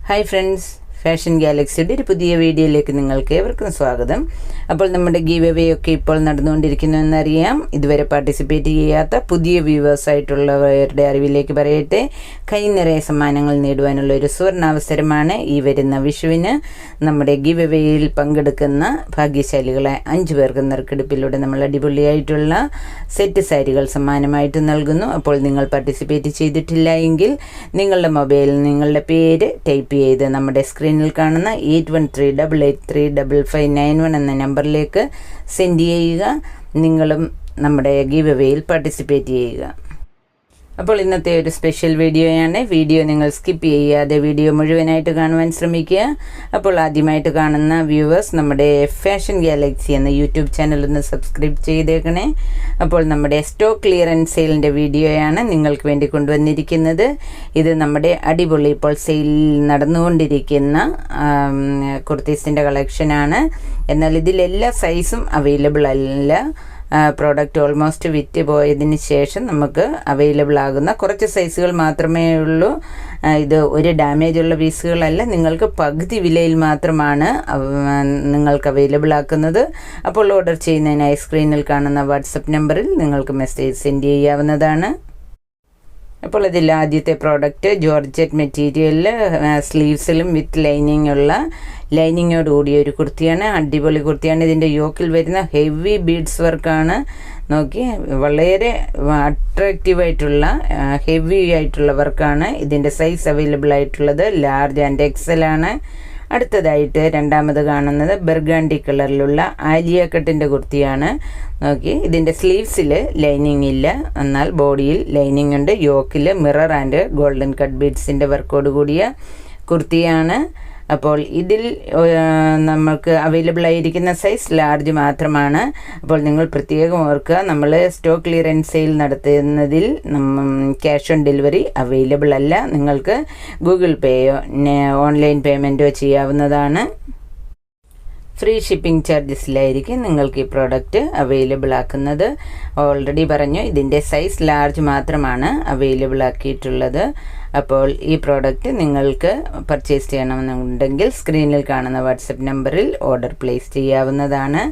Hi friends, fashion ഗാലക്സിയുടെ ഒരു പുതിയ വീഡിയോയിലേക്ക് നിങ്ങൾക്ക് ഏവർക്കും സ്വാഗതം. അപ്പോൾ നമ്മുടെ ഗീവ് അവേ ഒക്കെ ഇപ്പോൾ നടന്നുകൊണ്ടിരിക്കുന്നുവെന്നറിയാം. ഇതുവരെ പാർട്ടിസിപ്പേറ്റ് ചെയ്യാത്ത പുതിയ വ്യൂവേഴ്സായിട്ടുള്ളവരുടെ അറിവിലേക്ക് പറയട്ടെ. കൈ നിറയെ സമ്മാനങ്ങൾ നേടുവാനുള്ള ഒരു സുവർണാവസരമാണ് ഈ വരുന്ന വിഷുവിന്. നമ്മുടെ ഗീവ് അവേയിൽ പങ്കെടുക്കുന്ന ഭാഗ്യശാലികളെ 5 പേർക്ക് നറുക്കെടുപ്പിലൂടെ നമ്മൾ അടിപൊളിയായിട്ടുള്ള സെറ്റ് സാരികൾ സമ്മാനമായിട്ട് നൽകുന്നു. അപ്പോൾ നിങ്ങൾ പാർട്ടിസിപ്പേറ്റ് ചെയ്തിട്ടില്ല എങ്കിൽ നിങ്ങളുടെ മൊബൈലിൽ നിങ്ങളുടെ പേര് ടൈപ്പ് ചെയ്ത് നമ്മുടെ സ്ക്രീനിൽ കാണുന്ന 8138835591 എന്ന നമ്പറിലേക്ക് സെൻഡ് ചെയ്യുക. നിങ്ങളും നമ്മുടെ ഗീവ് അവേയിൽ പാർട്ടിസിപ്പേറ്റ് ചെയ്യുക. അപ്പോൾ ഇന്നത്തെ ഒരു സ്പെഷ്യൽ വീഡിയോയാണ്. വീഡിയോ നിങ്ങൾ സ്കിപ്പ് ചെയ്യാതെ വീഡിയോ മുഴുവനായിട്ട് കാണുവാൻ ശ്രമിക്കുക. അപ്പോൾ ആദ്യമായിട്ട് കാണുന്ന വ്യൂവേഴ്സ് നമ്മുടെ ഫാഷൻ ഗാലക്സി എന്ന യൂട്യൂബ് ചാനൽ ഒന്ന് സബ്സ്ക്രൈബ് ചെയ്തേക്കണേ. അപ്പോൾ നമ്മുടെ സ്റ്റോക്ക് ക്ലിയറൻസ് സെയിലിൻ്റെ വീഡിയോയാണ് നിങ്ങൾക്ക് വേണ്ടി കൊണ്ടുവന്നിരിക്കുന്നത്. ഇത് നമ്മുടെ അടിപൊളി ഇപ്പോൾ സെയിൽ നടന്നുകൊണ്ടിരിക്കുന്ന കുർത്തീസിൻ്റെ കളക്ഷനാണ്. എന്നാൽ ഇതിലെല്ലാ സൈസും അവൈലബിൾ അല്ല. പ്രോഡക്റ്റ് ഓൾമോസ്റ്റ് വിറ്റ് പോയതിന് ശേഷം നമുക്ക് അവൈലബിൾ ആകുന്ന കുറച്ച് സൈസുകൾ മാത്രമേ ഉള്ളൂ. ഇത് ഒരു ഡാമേജുള്ള പീസുകളല്ല, നിങ്ങൾക്ക് പകുതി വിലയിൽ മാത്രമാണ് നിങ്ങൾക്ക് അവൈലബിൾ ആക്കുന്നത്. അപ്പോൾ ഓർഡർ ചെയ്യുന്നതിനായി സ്ക്രീനിൽ കാണുന്ന വാട്സപ്പ് നമ്പറിൽ നിങ്ങൾക്ക് മെസ്സേജ് സെൻഡ് ചെയ്യാവുന്നതാണ്. അപ്പോൾ ഇതിൽ ആദ്യത്തെ പ്രോഡക്റ്റ് ജോർജറ്റ് മെറ്റീരിയലിൽ സ്ലീവ്സിലും വിത്ത് ലൈനിങ്ങോട് കൂടിയ ഒരു കുർത്തിയാണ്. അടിപൊളി കുർത്തിയാണ്. ഇതിൻ്റെ യോക്കിൽ വരുന്ന ഹെവി ബീഡ്സ് വർക്കാണ്. നോക്കി, വളരെ അട്രാക്റ്റീവായിട്ടുള്ള ഹെവി ആയിട്ടുള്ള വർക്കാണ്. ഇതിൻ്റെ സൈസ് അവൈലബിൾ ആയിട്ടുള്ളത് ലാർജ് ആൻഡ് എക്സൽ ആണ്. അടുത്തതായിട്ട് രണ്ടാമത് കാണുന്നത് ബർഗാണ്ടി കളറിലുള്ള ആലിയ കട്ടിൻ്റെ കുർത്തിയാണ്. നോക്കി, ഇതിൻ്റെ സ്ലീവ്സിൽ ലൈനിങ് ഇല്ല, എന്നാൽ ബോഡിയിൽ ലൈനിങ് ഉണ്ട്. യോക്കിൽ മിറർ ആൻഡ് ഗോൾഡൻ കട്ട് ബീഡ്സിൻ്റെ വർക്കോട് കൂടിയ കുർത്തിയാണ്. അപ്പോൾ ഇതിൽ നമുക്ക് അവൈലബിൾ ആയിരിക്കുന്ന സൈസ് ലാർജ് മാത്രമാണ്. അപ്പോൾ നിങ്ങൾ പ്രത്യേകം ഓർക്കുക, നമ്മൾ സ്റ്റോക്ക് ക്ലിയറൻസ് സെയിൽ നടത്തുന്നതിൽ ക്യാഷ് ഓൺ ഡെലിവറി അവൈലബിൾ അല്ല. നിങ്ങൾക്ക് ഗൂഗിൾ പേയോ ഓൺലൈൻ പേയ്മെൻറ്റോ ചെയ്യാവുന്നതാണ്. ഫ്രീ ഷിപ്പിംഗ് ചാർജസിലായിരിക്കും നിങ്ങൾക്ക് ഈ പ്രോഡക്റ്റ് അവൈലബിൾ ആക്കുന്നത്. ഓൾറെഡി പറഞ്ഞു, ഇതിൻ്റെ സൈസ് ലാർജ് മാത്രമാണ് അവൈലബിൾ ആക്കിയിട്ടുള്ളത്. അപ്പോൾ ഈ പ്രോഡക്റ്റ് നിങ്ങൾക്ക് പർച്ചേസ് ചെയ്യണമെന്നുണ്ടെങ്കിൽ സ്ക്രീനിൽ കാണുന്ന വാട്സപ്പ് നമ്പറിൽ ഓർഡർ പ്ലേസ് ചെയ്യാവുന്നതാണ്.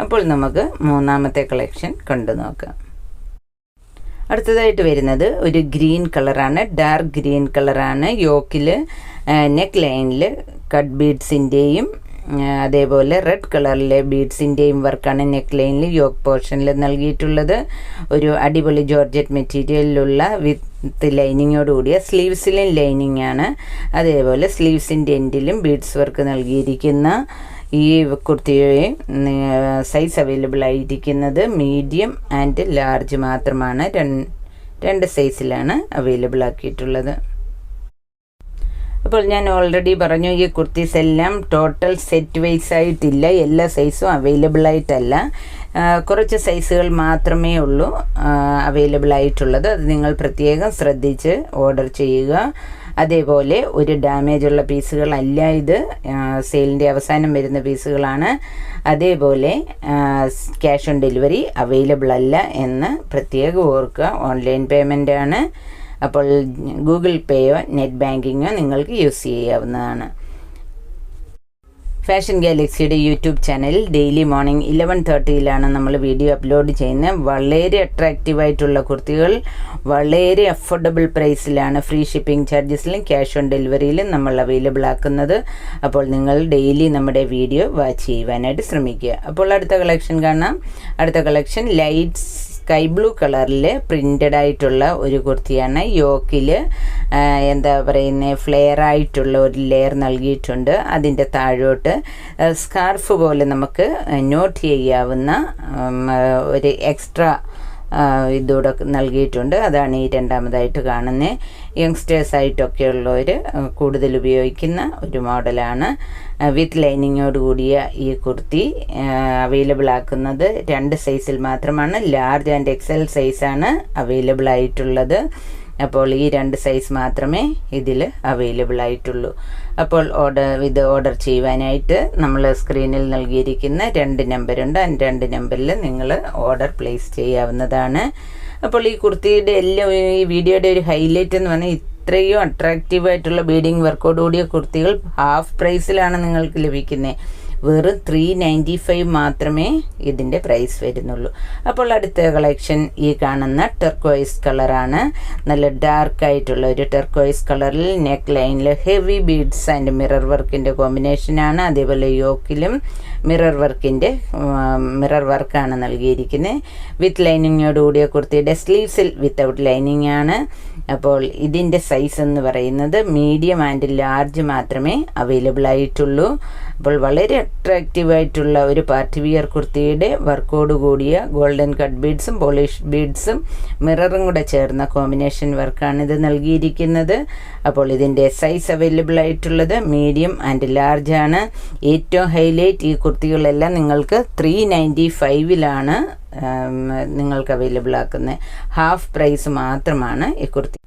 അപ്പോൾ നമുക്ക് മൂന്നാമത്തെ കളക്ഷൻ കണ്ടു നോക്കാം. അടുത്തതായിട്ട് വരുന്നത് ഒരു ഗ്രീൻ കളറാണ്, ഡാർക്ക് ഗ്രീൻ കളറാണ്. യോക്കിൽ നെക്ക് ലൈനിൽ കട്ട് ബീഡ്സിൻ്റെയും അതേപോലെ റെഡ് കളറിലെ ബീഡ്സിൻ്റെയും വർക്കാണ് നെക്ക് ലൈനിൽ യോക്ക് പോർഷനിൽ നൽകിയിട്ടുള്ളത്. ഒരു അടിപൊളി ജോർജറ്റ് മെറ്റീരിയലിലുള്ള വിത്ത് ലൈനിങ്ങോട് കൂടിയ സ്ലീവ്സിലും ലൈനിങ് ആണ്. അതേപോലെ സ്ലീവ്സിൻ്റെ എൻഡിലും ബീഡ്സ് വർക്ക് നൽകിയിരിക്കുന്ന ഈ കുർത്തിയുടെ സൈസ് അവൈലബിൾ ആയിരിക്കുന്നത് മീഡിയം ആൻഡ് ലാർജ് മാത്രമാണ്. രണ്ട് സൈസിലാണ് അവൈലബിൾ ആക്കിയിട്ടുള്ളത്. അപ്പോൾ ഞാൻ ഓൾറെഡി പറഞ്ഞു, ഈ കുർത്തീസ് എല്ലാം ടോട്ടൽ സെറ്റ് വൈസ് ആയിട്ടില്ല, എല്ലാ സൈസും അവൈലബിൾ ആയിട്ടല്ല. കുറച്ച് സൈസുകൾ മാത്രമേ ഉള്ളൂ അവൈലബിൾ ആയിട്ടുള്ളത്. അത് നിങ്ങൾ പ്രത്യേകം ശ്രദ്ധിച്ച് ഓർഡർ ചെയ്യുക. അതേപോലെ ഒരു ഡാമേജ് ഉള്ള പീസുകളല്ല ഇത്, സെയിലിൻ്റെ അവസാനം വരുന്ന പീസുകളാണ്. അതേപോലെ ക്യാഷ് ഓൺ ഡെലിവറി അവൈലബിൾ അല്ല എന്ന് പ്രത്യേകം ഓർക്കുക. ഓൺലൈൻ പേയ്മെൻ്റ് ആണ്. അപ്പോൾ ഗൂഗിൾ പേയോ നെറ്റ് ബാങ്കിങ്ങോ നിങ്ങൾക്ക് യൂസ് ചെയ്യാവുന്നതാണ്. ഫാഷൻ ഗാലക്സിയുടെ യൂട്യൂബ് ചാനലിൽ ഡെയിലി മോർണിംഗ് 11:30 നമ്മൾ വീഡിയോ അപ്ലോഡ് ചെയ്യുന്നത്. വളരെ അട്രാക്റ്റീവായിട്ടുള്ള കുർത്തികൾ വളരെ അഫോർഡബിൾ പ്രൈസിലാണ് ഫ്രീ ഷിപ്പിംഗ് ചാർജസിലും ക്യാഷ് ഓൺ ഡെലിവറിയിലും നമ്മൾ അവൈലബിൾ ആക്കുന്നത്. അപ്പോൾ നിങ്ങൾ ഡെയിലി നമ്മുടെ വീഡിയോ വാച്ച് ചെയ്യുവാനായിട്ട് ശ്രമിക്കുക. അപ്പോൾ അടുത്ത കളക്ഷൻ കാണാം. അടുത്ത കളക്ഷൻ ലൈറ്റ് സ്കൈ ബ്ലൂ കളറിൽ പ്രിൻ്റഡ് ആയിട്ടുള്ള ഒരു കുർത്തിയാണ്. യോക്കിൽ എന്താ പറയുന്നത്, ഫ്ലെയർ ആയിട്ടുള്ള ഒരു ലെയർ നൽകിയിട്ടുണ്ട്. അതിൻ്റെ താഴോട്ട് സ്കാർഫ് പോലെ നമുക്ക് നോട്ട് ചെയ്യാവുന്ന ഒരു എക്സ്ട്രാ ഇതൂടെ നൽകിയിട്ടുണ്ട്. അതാണ് ഈ രണ്ടാമതായിട്ട് കാണുന്നത്. യങ്സ്റ്റേഴ്സായിട്ടൊക്കെ ഉള്ളവർ കൂടുതൽ ഉപയോഗിക്കുന്ന ഒരു മോഡലാണ്. വിത്ത് ലൈനിങ്ങോട് കൂടിയ ഈ കുർത്തി അവൈലബിൾ ആക്കുന്നത് 2 സൈസിൽ മാത്രമാണ്. ലാർജ് ആൻഡ് എക്സൽ സൈസാണ് അവൈലബിൾ ആയിട്ടുള്ളത്. അപ്പോൾ ഈ 2 സൈസ് മാത്രമേ ഇതിൽ അവൈലബിൾ ആയിട്ടുള്ളൂ. അപ്പോൾ ഓർഡർ ചെയ്യുവാനായിട്ട് നമ്മൾ സ്ക്രീനിൽ നൽകിയിരിക്കുന്ന 2 നമ്പറുണ്ട്. ആ 2 നമ്പറിൽ നിങ്ങൾ ഓർഡർ പ്ലേസ് ചെയ്യാവുന്നതാണ്. അപ്പോൾ ഈ കുർത്തിയുടെ എല്ലാം ഈ വീഡിയോയുടെ ഒരു ഹൈലൈറ്റ് എന്ന് പറഞ്ഞാൽ ഇത്രയും അട്രാക്റ്റീവായിട്ടുള്ള ബീഡിങ് വർക്കോടുകൂടിയ കുർത്തികൾ ഹാഫ് പ്രൈസിലാണ് നിങ്ങൾക്ക് ലഭിക്കുന്നത്. വെറും 395 മാത്രമേ ഇതിൻ്റെ പ്രൈസ് വരുന്നുള്ളൂ. അപ്പോൾ അടുത്ത കളക്ഷൻ ഈ കാണുന്ന ടെർക്കോയിസ് കളറാണ്. നല്ല ഡാർക്കായിട്ടുള്ള ഒരു ടെർക്കോയിസ് കളറിൽ നെക്ക് ലൈനിൽ ഹെവി ബീഡ്സ് ആൻഡ് മിറർ വർക്കിൻ്റെ കോമ്പിനേഷനാണ്. അതേപോലെ യോക്കിലും മിറർ വർക്കാണ് നൽകിയിരിക്കുന്നത്. വിത്ത് ലൈനിങ്ങോടുകൂടിയ കുർത്തിയുടെ സ്ലീവ്സിൽ വിത്തൗട്ട് ലൈനിങ് ആണ്. അപ്പോൾ ഇതിൻ്റെ സൈസ് എന്ന് പറയുന്നത് മീഡിയം ആൻഡ് ലാർജ് മാത്രമേ അവൈലബിൾ ആയിട്ടുള്ളൂ. അപ്പോൾ വളരെ അട്രാക്റ്റീവായിട്ടുള്ള ഒരു പാർട്ടി വിയർ കുർത്തിയുടെ വർക്കോട് കൂടിയ ഗോൾഡൻ കട്ട് ബീഡ്സും പോളിഷ് ബീഡ്സും മിററും കൂടെ ചേർന്ന കോമ്പിനേഷൻ വർക്കാണ് ഇത് നൽകിയിരിക്കുന്നത്. അപ്പോൾ ഇതിൻ്റെ സൈസ് അവൈലബിൾ ആയിട്ടുള്ളത് മീഡിയം ആൻഡ് ലാർജ് ആണ്. ഏറ്റവും ഹൈലൈറ്റ് ഈ കുർത്തികളെല്ലാം നിങ്ങൾക്ക് 395 നിങ്ങൾക്ക് അവൈലബിൾ ആക്കുന്നത്. ഹാഫ് പ്രൈസ് മാത്രമാണ് ഈ കുർത്തി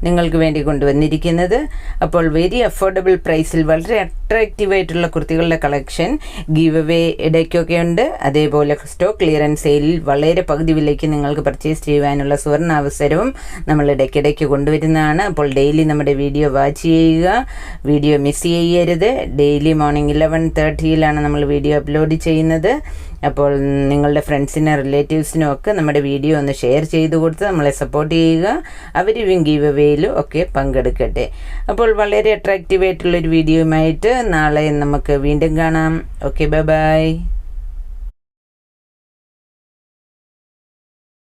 നിങ്ങൾക്ക് വേണ്ടി കൊണ്ടുവന്നിരിക്കുന്നത്. അപ്പോൾ വെരി അഫോർഡബിൾ പ്രൈസിൽ വളരെ അട്രാക്റ്റീവായിട്ടുള്ള കുർത്തികളുടെ കളക്ഷൻ ഗീവ് അവേ ഇടയ്ക്കൊക്കെ ഉണ്ട്. അതേപോലെ സ്റ്റോക്ക് ക്ലിയറൻസ് സെയിലിൽ വളരെ പകുതി വിലയ്ക്ക് നിങ്ങൾക്ക് പർച്ചേസ് ചെയ്യുവാനുള്ള സുവർണ അവസരവും നമ്മൾ ഇടയ്ക്കിടയ്ക്ക് കൊണ്ടുവരുന്നതാണ്. അപ്പോൾ ഡെയിലി നമ്മുടെ വീഡിയോ വാച്ച് ചെയ്യുക, വീഡിയോ മിസ് ചെയ്യരുത്. ഡെയിലി മോർണിംഗ് 11:30 നമ്മൾ വീഡിയോ അപ്ലോഡ് ചെയ്യുന്നത്. അപ്പോൾ നിങ്ങളുടെ ഫ്രണ്ട്സിനും റിലേറ്റീവ്സിനും ഒക്കെ നമ്മുടെ വീഡിയോ ഒന്ന് ഷെയർ ചെയ്ത് കൊടുത്ത് നമ്മളെ സപ്പോർട്ട് ചെയ്യുക. അവരും ഗീവ് അവേയിലും ഒക്കെ പങ്കെടുക്കട്ടെ. അപ്പോൾ വളരെ അട്രാക്റ്റീവായിട്ടുള്ളൊരു വീഡിയോയുമായിട്ട് നാളെ നമുക്ക് വീണ്ടും കാണാം. Okay, by.